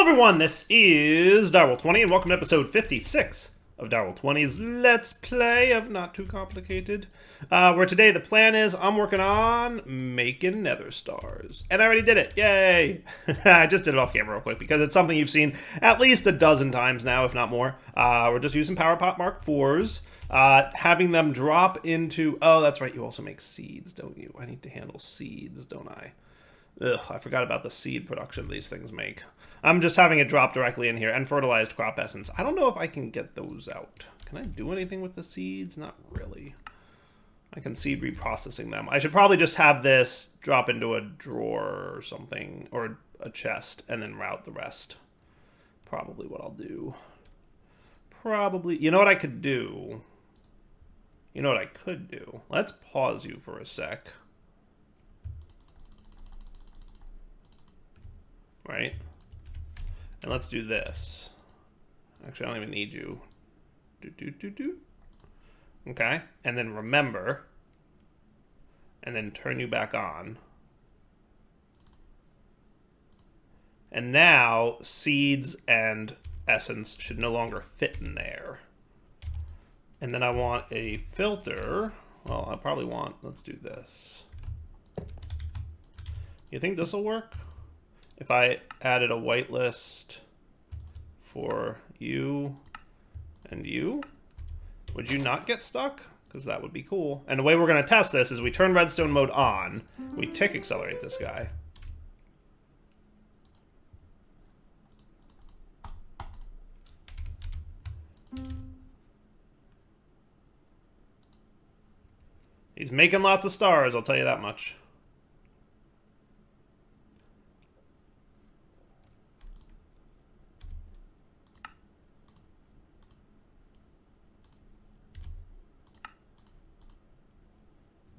everyone, this is Direwolf20, and welcome to episode 56 of Direwolf20's Let's Play of Not Too Complicated. Where today the plan is I'm working on making Nether stars. And I already did it, yay! I just did it off camera real quick because it's something you've seen at least a dozen times now, if not more. We're just using Power Pot Mark 4s, having them drop into... Oh, that's right, you also make seeds, don't you? I need to handle seeds, don't I? Ugh, I forgot about the seed production these things make. I'm just having it drop directly in here, and fertilized crop essence. I don't know if I can get those out. Can I do anything with the seeds? Not really. I can seed reprocessing them. I should probably just have this drop into a drawer or something, or a chest, and then route the rest. Probably what I'll do. Probably, you know what I could do? You know what I could do? Let's pause you for a sec. Right? And let's do this. Actually, I don't even need you. Okay. And then remember. And then turn you back on. And now, seeds and essence should no longer fit in there. And then I want a filter. Well, I probably want, let's do this. You think this will work? If I added a whitelist for you and you, would you not get stuck? Because that would be cool. And the way we're going to test this is we turn redstone mode on, we tick accelerate this guy. He's making lots of stars, I'll tell you that much.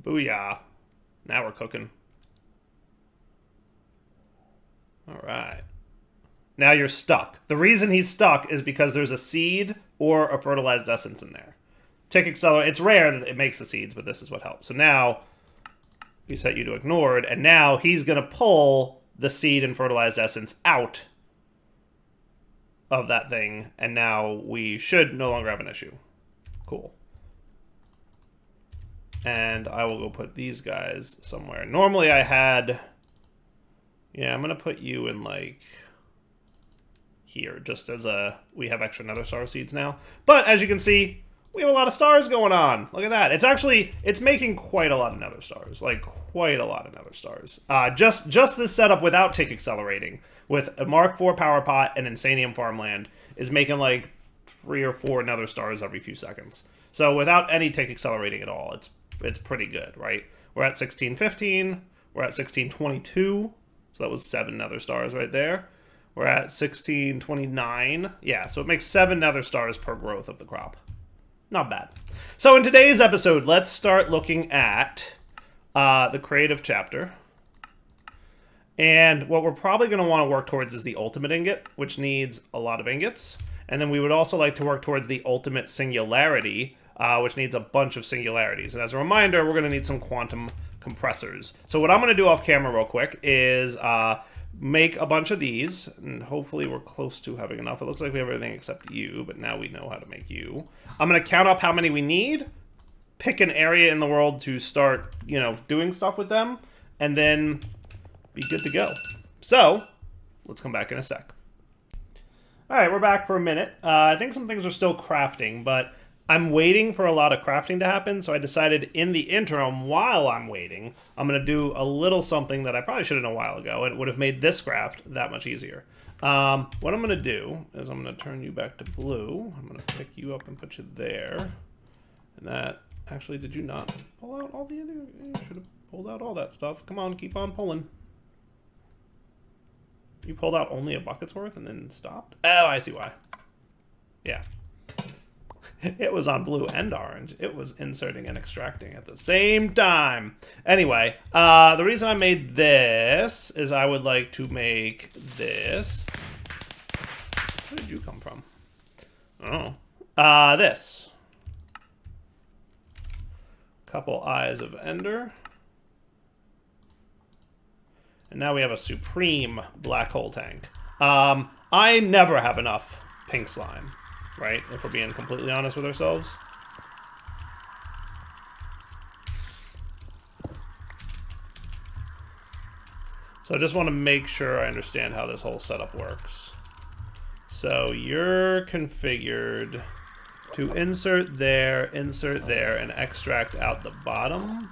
Booyah. Now we're cooking. Alright. Now you're stuck. The reason he's stuck is because there's a seed or a fertilized essence in there. Tick accelerate. It's rare that it makes the seeds, but this is what helps. So now we set you to ignored, and now he's going to pull the seed and fertilized essence out of that thing, and now we should no longer have an issue. Cool. And I will go put these guys somewhere. Normally I had... Yeah, I'm going to put you in, like, here, just as a... We have extra nether star seeds now. But, as you can see, we have a lot of stars going on. Look at that. It's actually... It's making quite a lot of nether stars. Like, quite a lot of nether stars. Just this setup without tick accelerating, with a Mark IV power pot and Insanium farmland, is making, like, 3 or 4 nether stars every few seconds. So, without any tick accelerating at all, it's pretty good, right? We're at 1615. We're at 1622. So that was 7 nether stars right there. We're at 1629. Yeah, so it makes 7 nether stars per growth of the crop. Not bad. So in today's episode, let's start looking at the creative chapter. And what we're probably going to want to work towards is the ultimate ingot, which needs a lot of ingots. And then we would also like to work towards the ultimate singularity, which needs a bunch of singularities. And as a reminder, we're going to need some quantum compressors. So what I'm going to do off camera real quick is make a bunch of these, and hopefully we're close to having enough. It looks like we have everything except you, but now we know how to make you. I'm going to count up how many we need, pick an area in the world to start, you know, doing stuff with them, and then be good to go. So, let's come back in a sec. Alright, we're back for a minute. I think some things are still crafting, but I'm waiting for a lot of crafting to happen, so I decided in the interim, while I'm waiting, I'm going to do a little something that I probably should have done a while ago, and it would have made this craft that much easier. What I'm going to do is I'm going to turn you back to blue. I'm going to pick you up and put you there. And that... Actually, did you not pull out all the other... You should have pulled out all that stuff. Come on, keep on pulling. You pulled out only a bucket's worth and then stopped? Oh, I see why. Yeah. It was on blue and orange. It was inserting and extracting at the same time. Anyway, the reason I made this is I would like to make this. Where did you come from? Oh. This. Couple eyes of Ender. And now we have a supreme black hole tank. I never have enough pink slime, right? If we're being completely honest with ourselves. So I just want to make sure I understand how this whole setup works. So you're configured to insert there, and extract out the bottom.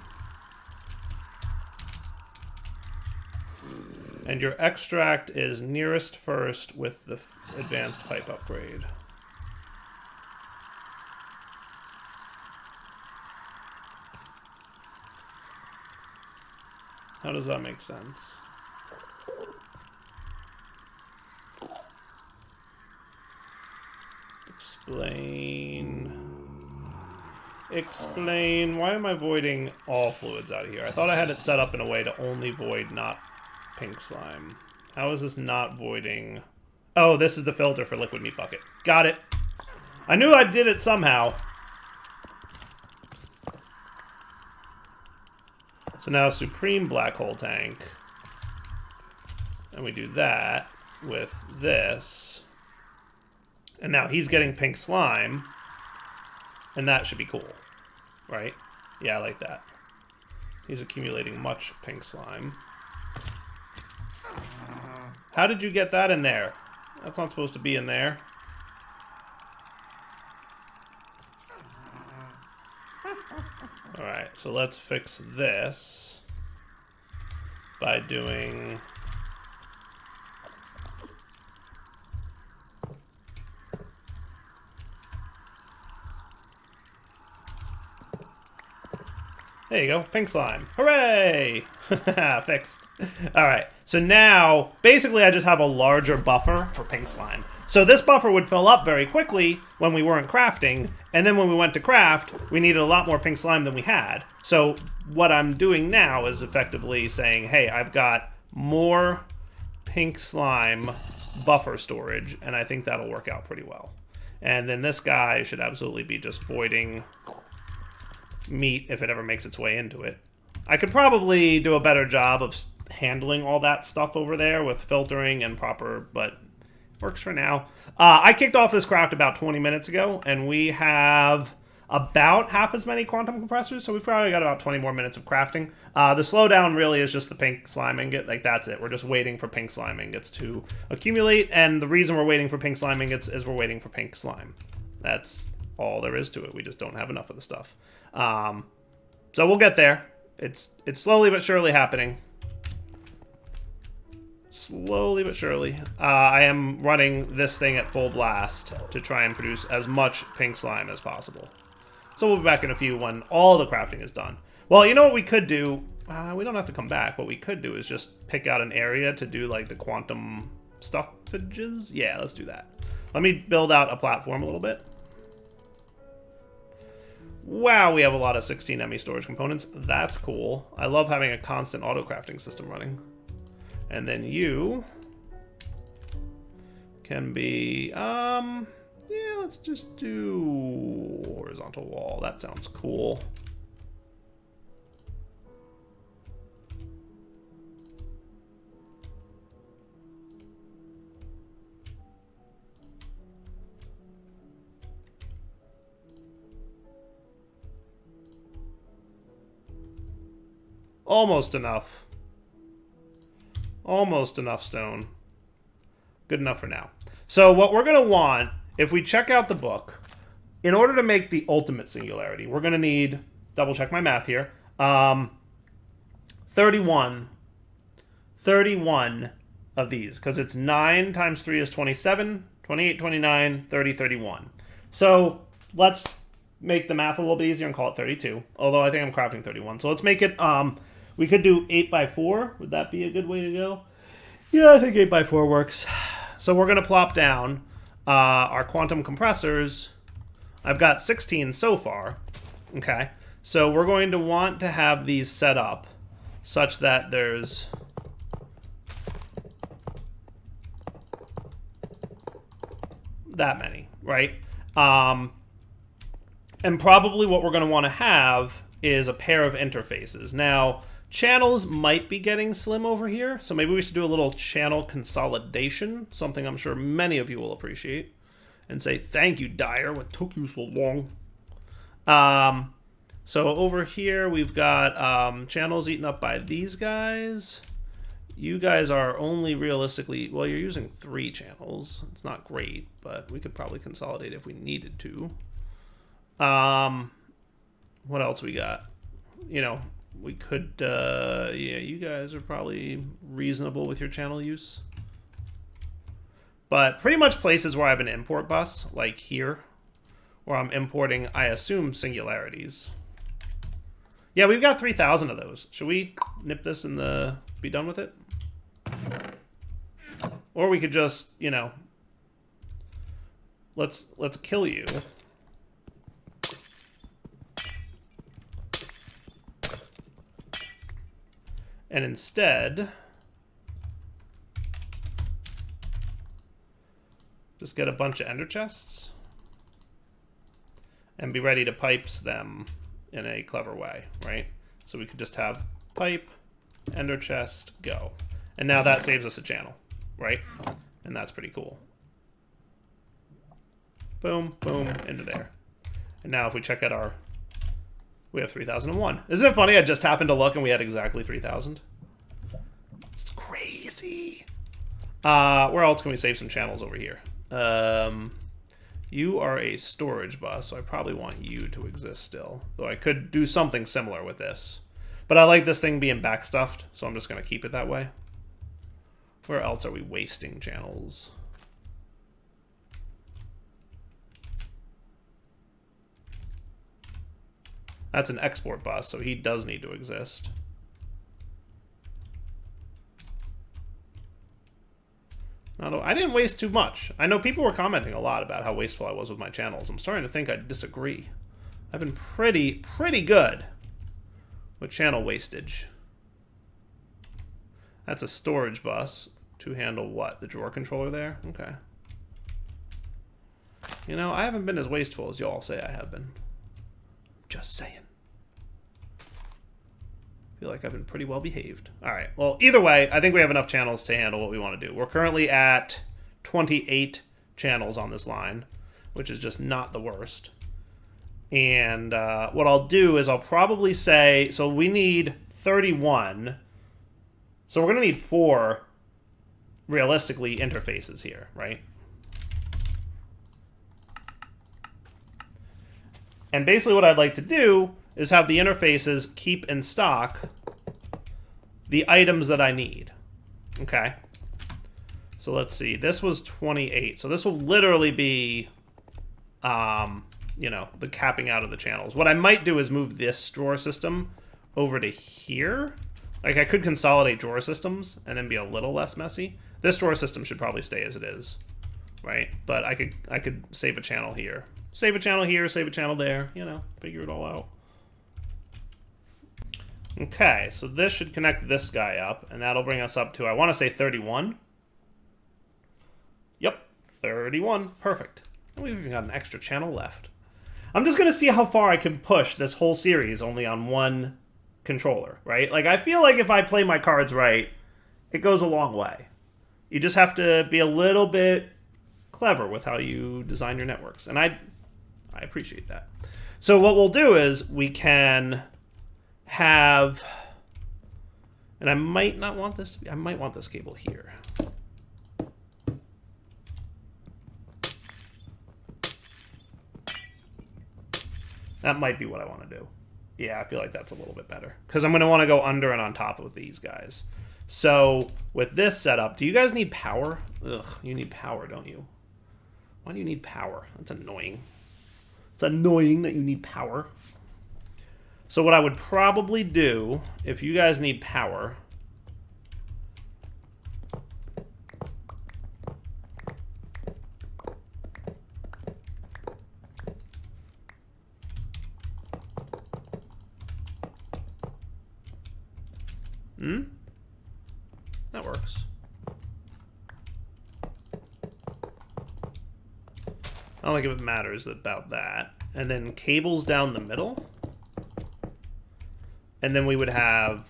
And your extract is nearest first with the advanced pipe upgrade. How does that make sense? Explain. Why am I voiding all fluids out of here? I thought I had it set up in a way to only void not pink slime. How is this not voiding? Oh, this is the filter for liquid meat bucket. Got it. I knew I did it somehow. So now supreme black hole tank. And we do that with this. And now he's getting pink slime. And that should be cool. Right? Yeah, I like that. He's accumulating much pink slime. How did you get that in there? That's not supposed to be in there. Alright, so let's fix this by doing... There you go, pink slime. Hooray! Fixed. Alright, so now, basically I just have a larger buffer for pink slime. So this buffer would fill up very quickly when we weren't crafting, and then when we went to craft, we needed a lot more pink slime than we had. So what I'm doing now is effectively saying, hey, I've got more pink slime buffer storage, and I think that'll work out pretty well. And then this guy should absolutely be just voiding meat if it ever makes its way into it. I could probably do a better job of handling all that stuff over there with filtering and proper, but works for now. I kicked off this craft about 20 minutes ago, and we have about half as many quantum compressors, so we've probably got about 20 more minutes of crafting. The slowdown really is just the pink slime ingot. Like, that's it. We're just waiting for pink slime ingots to accumulate, and the reason we're waiting for pink slime ingots is we're waiting for pink slime. That's all there is to it. We just don't have enough of the stuff. So we'll get there. It's slowly but surely happening. Slowly but surely. I am running this thing at full blast to try and produce as much pink slime as possible. So we'll be back in a few when all the crafting is done. Well, you know what we could do? We don't have to come back. What we could do is just pick out an area to do like the quantum stuffages. Yeah, let's do that. Let me build out a platform a little bit. Wow, we have a lot of 16 ME storage components. That's cool. I love having a constant auto crafting system running. And then you can be, yeah, let's just do horizontal wall. That sounds cool. Almost enough. Almost enough stone. Good enough for now. So what we're going to want, if we check out the book, in order to make the ultimate singularity, we're going to need, double check my math here, 31 of these, because it's 9 times 3 is 27, 28, 29, 30, 31. So let's make the math a little bit easier and call it 32, although I think I'm crafting 31. So let's make it, we could do 8 by 4. Would that be a good way to go? Yeah, I think 8 by 4 works. So we're going to plop down our quantum compressors. I've got 16 so far. Okay. So we're going to want to have these set up such that there's that many, right? And probably what we're going to want to have is a pair of interfaces. Now, Channels might be getting slim over here, so maybe we should do a little channel consolidation, something I'm sure many of you will appreciate, and say thank you, Dyer, what took you so long? So over here we've got channels eaten up by these guys. You guys are only realistically, well, you're using 3 channels. It's not great, but we could probably consolidate if we needed to. What else we got? You know, we could, yeah, you guys are probably reasonable with your channel use. But pretty much places where I have an import bus, like here, where I'm importing, I assume, singularities. Yeah, we've got 3,000 of those. Should we nip this and be done with it? Or we could just, you know, let's kill you. And instead, just get a bunch of ender chests and be ready to pipes them in a clever way, right? So we could just have pipe, ender chest, go. And now that saves us a channel, right? And that's pretty cool. Boom, boom, into there. And now if we check out our, we have 3,001. Isn't it funny? I just happened to look and we had exactly 3,000. It's crazy. Where else can we save some channels over here? You are a storage bus, so I probably want you to exist still. Though I could do something similar with this. But I like this thing being backstuffed, so I'm just going to keep it that way. Where else are we wasting channels? That's an export bus, so he does need to exist. Although I didn't waste too much. I know people were commenting a lot about how wasteful I was with my channels. I'm starting to think I disagree. I've been pretty good with channel wastage. That's a storage bus to handle what? The drawer controller there? Okay. You know, I haven't been as wasteful as y'all say I have been. Just saying. Feel like I've been pretty well behaved. All right. Well, either way, I think we have enough channels to handle what we want to do. We're currently at 28 channels on this line, which is just not the worst. And what I'll do is I'll probably say, so we need 31. So we're going to need 4, realistically, interfaces here, right? And basically what I'd like to do is have the interfaces keep in stock the items that I need. Okay. So let's see. This was 28. So this will literally be, you know, the capping out of the channels. What I might do is move this drawer system over to here. Like, I could consolidate drawer systems and then be a little less messy. This drawer system should probably stay as it is, right? But I could save a channel here. Save a channel here, save a channel there, you know, figure it all out. Okay, so this should connect this guy up, and that'll bring us up to, I want to say 31. Yep, 31. Perfect. We've even got an extra channel left. I'm just going to see how far I can push this whole series only on one controller, right? Like, I feel like if I play my cards right, it goes a long way. You just have to be a little bit clever with how you design your networks, and I appreciate that. So what we'll do is we can have, and I might not want this, I might want this cable here. That might be what I want to do. Yeah, I feel like that's a little bit better. Because I'm going to want to go under and on top of these guys. So with this setup, do you guys need power? Ugh, you need power, don't you? Why do you need power? That's annoying. It's annoying that you need power. So what I would probably do, if you guys need power, that works. I don't think it matters about that. And then cables down the middle. And then we would have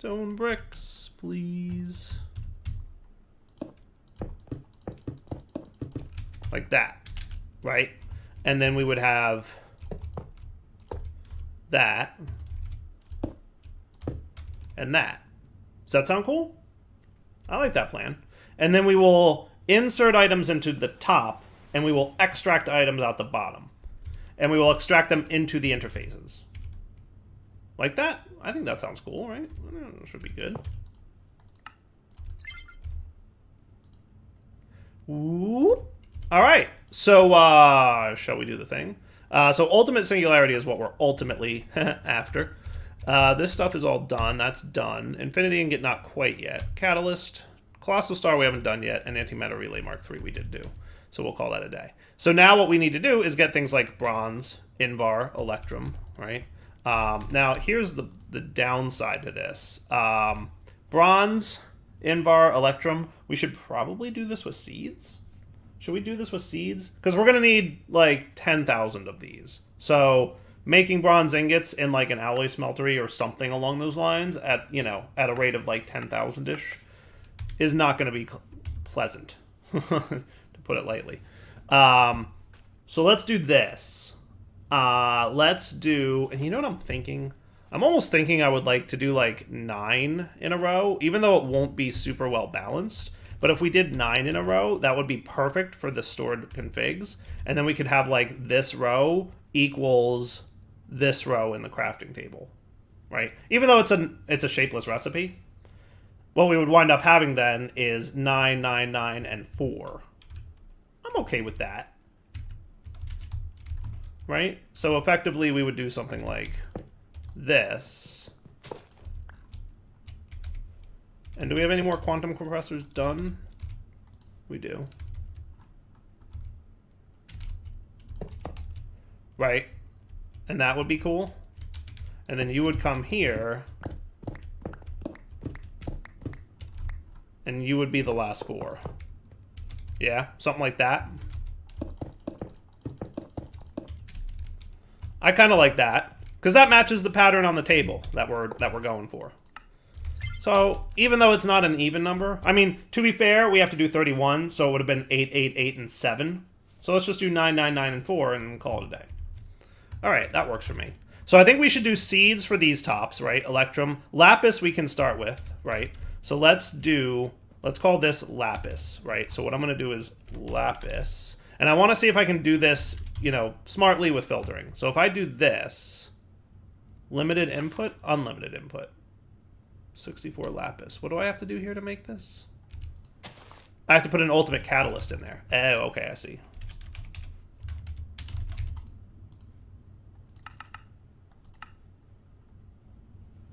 Stone bricks, please. Like that, right? And then we would have that and that. Does that sound cool? I like that plan. And then we will insert items into the top, and we will extract items out the bottom. And we will extract them into the interfaces. Like that? I think that sounds cool, right? Should be good. Whoop. All right. So, shall we do the thing? So ultimate singularity is what we're ultimately after. This stuff is all done. That's done. Infinity Ingot, not quite yet. Catalyst. Colossal Star we haven't done yet. And Antimatter Relay Mark III we did do. So we'll call that a day. So now what we need to do is get things like Bronze, Invar, Electrum, right? Now, here's the downside to this. Bronze, Invar, Electrum. We should probably do this with seeds. Should we do this with seeds? Because we're going to need, like, 10,000 of these. So making bronze ingots in, like, an alloy smeltery or something along those lines at, you know, at a rate of, like, 10,000-ish is not going to be pleasant, to put it lightly. So let's do this. Let's do... And you know what I'm thinking? I'm almost thinking I would like to do, like, 9 in a row, even though it won't be super well balanced. But if we did 9 in a row, that would be perfect for the stored configs. And then we could have, like, this row equals this row in the crafting table, right? Even though it's a shapeless recipe, what we would wind up having then is 9, 9, 9, and 4. I'm okay with that, right? So effectively, we would do something like this. And do we have any more quantum compressors done? We do. Right. And that would be cool. And then you would come here. And you would be the last 4. Yeah, something like that. I kind of like that. Because that matches the pattern on the table that we're going for. So, even though it's not an even number, I mean, to be fair, we have to do 31, so it would have been 8, 8, 8, and 7. So let's just do 9, 9, 9, and 4 and call it a day. All right, that works for me. So I think we should do seeds for these tops, right? Electrum. Lapis we can start with, right? So let's call this Lapis, right? So what I'm going to do is Lapis. And I want to see if I can do this, you know, smartly with filtering. So if I do this, limited input, unlimited input. 64 lapis. What do I have to do here to make this? I have to put an ultimate catalyst in there. Oh, okay, I see.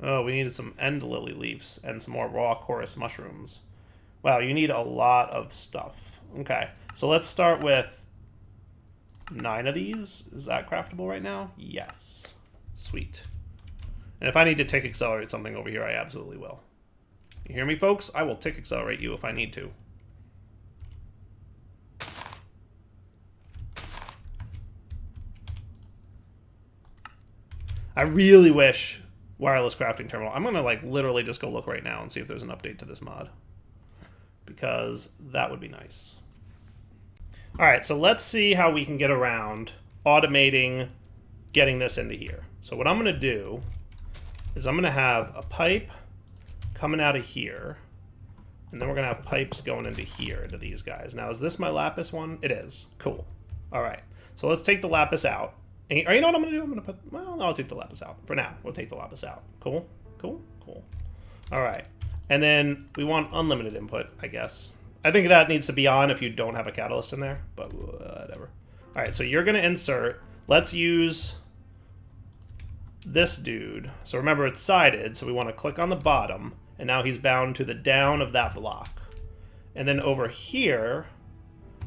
Oh, we needed some end lily leaves and some more raw chorus mushrooms. Wow, you need a lot of stuff. Okay, so let's start with 9 of these. Is that craftable right now? Yes. Sweet. And if I need to tick accelerate something over here, I absolutely will. You hear me, folks? I will tick accelerate you if I need to. I really wish wireless crafting terminal. I'm going to, like, literally just go look right now and see if there's an update to this mod. Because that would be nice. All right, so let's see how we can get around automating getting this into here. So what I'm going to do is I'm going to have a pipe coming out of here, and then we're going to have pipes going into here, into these guys. Now, is this my lapis one? It is. Cool. All right. So let's take the lapis out. And, or you know what I'm going to do? I'm going to put... Well, no, I'll take the lapis out. For now, we'll take the lapis out. Cool? Cool? Cool. All right. And then we want unlimited input, I guess. I think that needs to be on if you don't have a catalyst in there, but whatever. All right, so you're going to insert. Let's use this dude. So remember, it's sided, so we want to click on the bottom, and now he's bound to the down of that block. And then over here,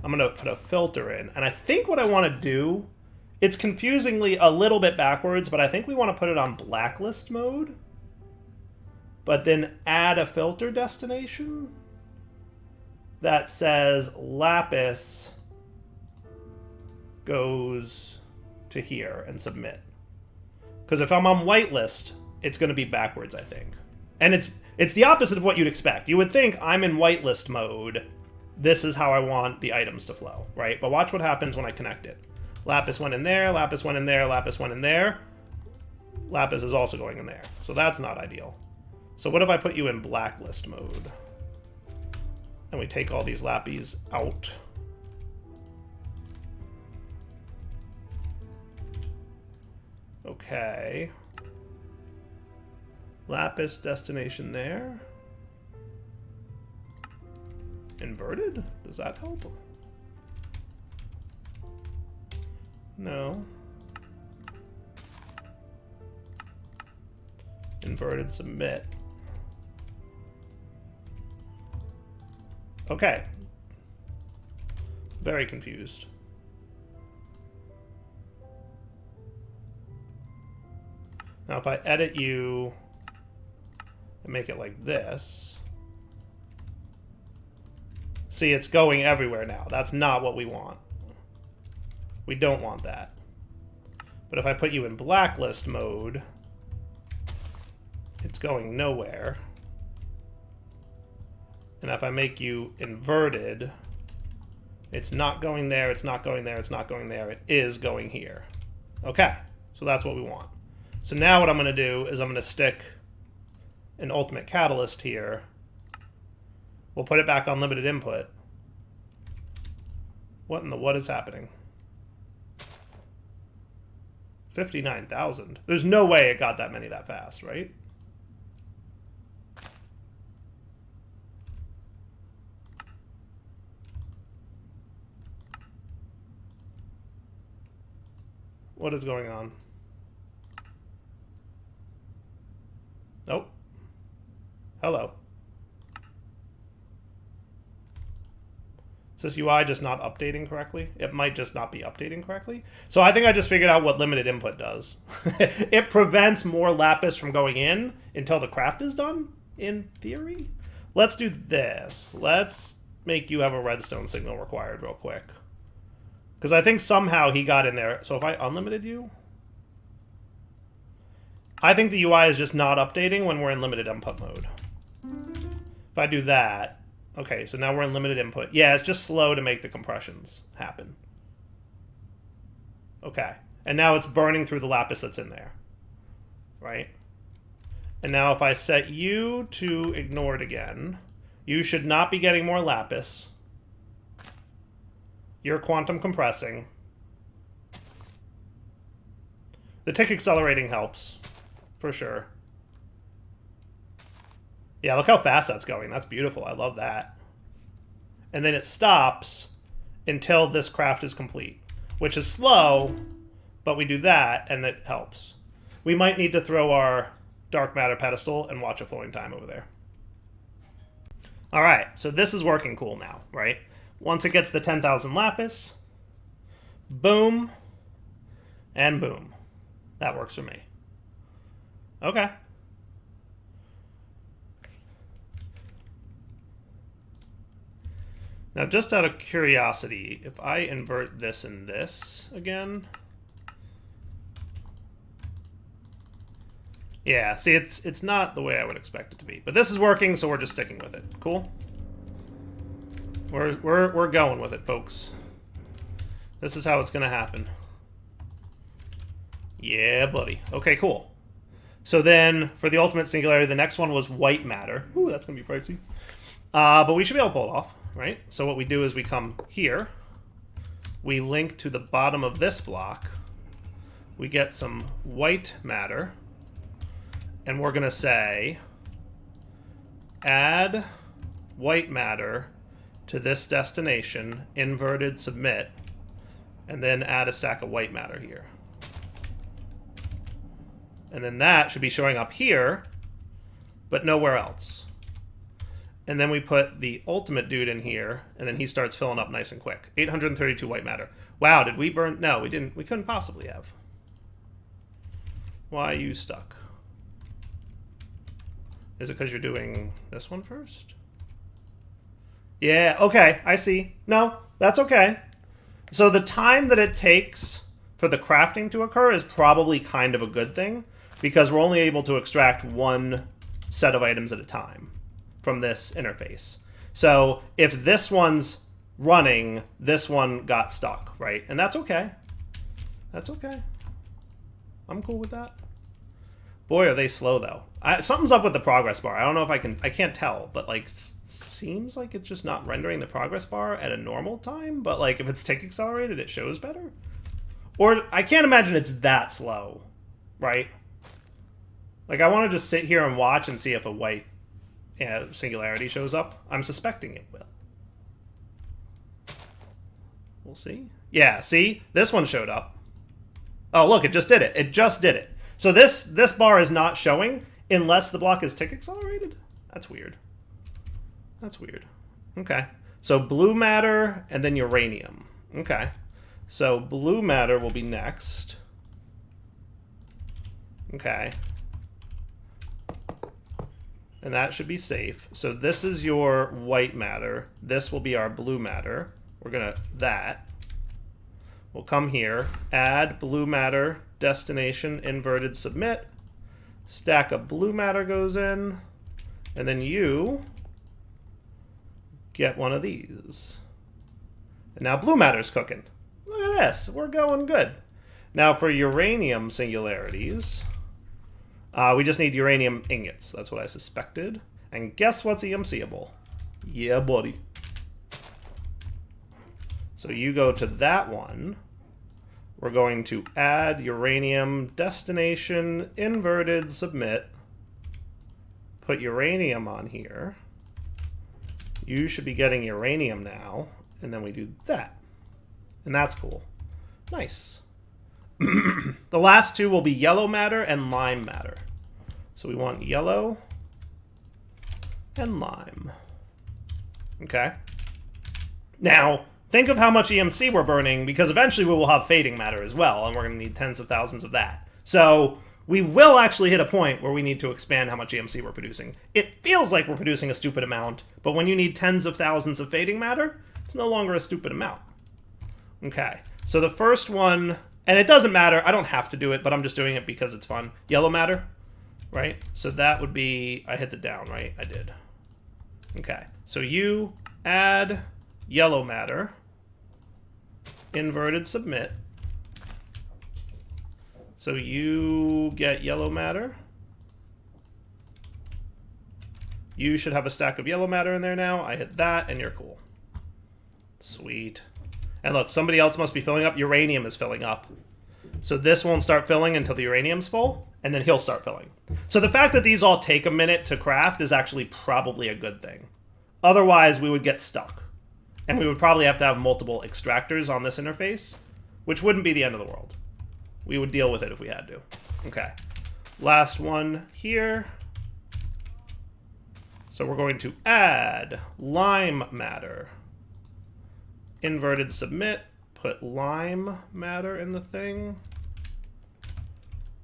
I'm going to put a filter in. And I think what I want to do, it's confusingly a little bit backwards, but I think we want to put it on blacklist mode, but then add a filter destination that says lapis goes to here and submit. Because if I'm on whitelist, it's going to be backwards, I think. And it's the opposite of what you'd expect. You would think I'm in whitelist mode. This is how I want the items to flow, right? But watch what happens when I connect it. Lapis went in there, lapis went in there, lapis went in there. Lapis is also going in there. So that's not ideal. So what if I put you in blacklist mode? And we take all these lapis out. Okay. Lapis destination there. Inverted? Does that help? No. Inverted submit. Okay. Very confused. Now if I edit you and make it like this, see, it's going everywhere now. That's not what we want. We don't want that. But if I put you in blacklist mode, it's going nowhere. And if I make you inverted, it's not going there, it's not going there, it's not going there, it is going here. Okay, so that's what we want. So now what I'm going to do is I'm going to stick an ultimate catalyst here. We'll put it back on limited input. What in the what is happening? 59,000. There's no way it got that many that fast, right? What is going on? Nope. Hello. Is this UI just not updating correctly? It might just not be updating correctly. So I think I just figured out what limited input does. It prevents more lapis from going in until the craft is done, in theory. Let's do this. Let's make you have a redstone signal required real quick. Because I think somehow he got in there. So if I unlimited you, I think the UI is just not updating when we're in limited input mode. If I do that, okay, so now we're in limited input. Yeah, it's just slow to make the compressions happen. Okay, and now it's burning through the lapis that's in there, right? And now if I set you to ignored again, you should not be getting more lapis. You're quantum compressing. The tick accelerating helps, for sure. Yeah, look how fast that's going. That's beautiful. I love that. And then it stops until this craft is complete, which is slow, but we do that and it helps. We might need to throw our dark matter pedestal and watch a flowing time over there. All right, so this is working cool now, right? Once it gets the 10,000 lapis, boom, and boom. That works for me. Okay. Now, just out of curiosity, if I invert this and this again... Yeah, see, it's not the way I would expect it to be. But this is working, so we're just sticking with it. Cool? We're going with it, folks. This is how it's going to happen. Yeah, buddy. Okay, cool. So then, for the ultimate singularity, the next one was white matter. Ooh, that's going to be pricey. But we should be able to pull it off, right? So what we do is we come here. We link to the bottom of this block. We get some white matter. And we're going to say, add white matter to this destination, inverted submit, and then add a stack of white matter here. And then that should be showing up here, but nowhere else. And then we put the ultimate dude in here, and then he starts filling up nice and quick. 832 white matter. Wow, did we burn? No, we didn't. We couldn't possibly have. Why are you stuck? Is it because you're doing this one first? Yeah, okay, I see. No, that's okay. So the time that it takes for the crafting to occur is probably kind of a good thing, because we're only able to extract one set of items at a time from this interface. So if this one's running, this one got stuck, right? And that's okay. That's okay. I'm cool with that. Boy, are they slow, though. Something's up with the progress bar. I don't know if I can't tell, but, like, seems like it's just not rendering the progress bar at a normal time, but, like, if it's tick accelerated, it shows better? Or, I can't imagine it's that slow, right? Like, I want to just sit here and watch and see if a white singularity shows up. I'm suspecting it will. We'll see. Yeah, see? This one showed up. Oh, look, it just did it. It just did it. So this bar is not showing unless the block is tick accelerated? That's weird. That's weird. Okay. So blue matter and then uranium. Okay. So blue matter will be next. Okay. And that should be safe. So this is your white matter. This will be our blue matter. We're going to that. We'll come here, add blue matter, destination, inverted, submit. Stack of blue matter goes in. And then you get one of these. And now blue matter's cooking. Look at this. We're going good. Now for uranium singularities, we just need uranium ingots. That's what I suspected. And guess what's EMCable? Yeah, buddy. So you go to that one. We're going to add uranium, destination, inverted, submit. Put uranium on here. You should be getting uranium now. And then we do that. And that's cool. Nice. The last two will be yellow matter and lime matter. So we want yellow and lime. Okay. Now, think of how much EMC we're burning, because eventually we will have fading matter as well, and we're going to need tens of thousands of that. So we will actually hit a point where we need to expand how much EMC we're producing. It feels like we're producing a stupid amount, but when you need tens of thousands of fading matter, it's no longer a stupid amount. Okay, so the first one, and it doesn't matter, I don't have to do it, but I'm just doing it because it's fun. Yellow matter, right? So that would be, I hit the down, right? I did. Okay, so you add yellow matter, inverted, submit. So you get yellow matter. You should have a stack of yellow matter in there now. I hit that, and you're cool. Sweet. And look, somebody else must be filling up. Uranium is filling up. So this won't start filling until the uranium's full, and then he'll start filling. So the fact that these all take a minute to craft is actually probably a good thing. Otherwise, we would get stuck. And we would probably have to have multiple extractors on this interface, which wouldn't be the end of the world. We would deal with it if we had to. Okay. Last one here. So we're going to add lime matter. Inverted, submit. Put lime matter in the thing.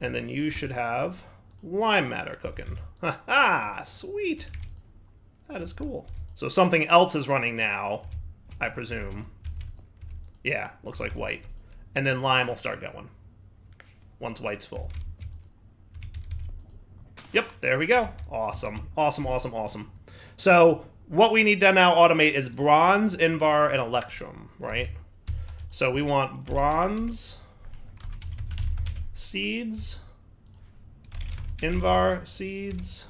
And then you should have lime matter cooking. Ha-ha! Sweet! That is cool. So something else is running now, I presume. Yeah, looks like white. And then lime will start going once white's full. Yep, there we go. Awesome. Awesome, awesome, awesome. So what we need to now automate is bronze, invar, and electrum, right? So we want bronze seeds, invar seeds,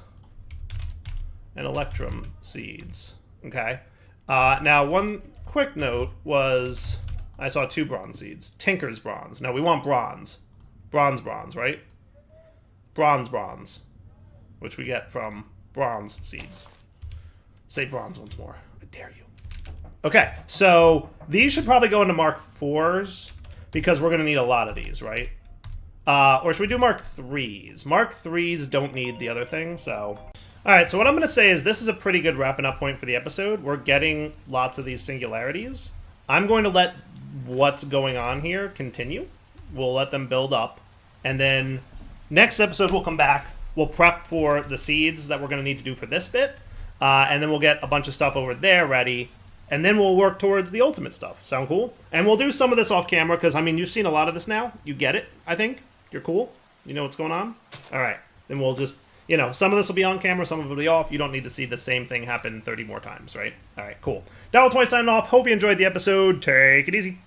and electrum seeds. Okay. Now, one quick note was I saw 2 bronze seeds. Tinker's bronze. No, we want bronze. Bronze, right? Bronze, which we get from bronze seeds. Say bronze once more. I dare you. Okay, so these should probably go into Mark 4s because we're going to need a lot of these, right? Or should we do Mark 3s? Mark 3s don't need the other thing, so... Alright, so what I'm going to say is this is a pretty good wrapping up point for the episode. We're getting lots of these singularities. I'm going to let what's going on here continue. We'll let them build up. And then next episode we'll come back. We'll prep for the seeds that we're going to need to do for this bit. And then we'll get a bunch of stuff over there ready. And then we'll work towards the ultimate stuff. Sound cool? And we'll do some of this off camera because, I mean, you've seen a lot of this now. You get it, I think. You're cool. You know what's going on? All right. Then we'll just you know, some of this will be on camera, some of it will be off. You don't need to see the same thing happen 30 more times, right? All right, cool. Devil Toy signing off. Hope you enjoyed the episode. Take it easy.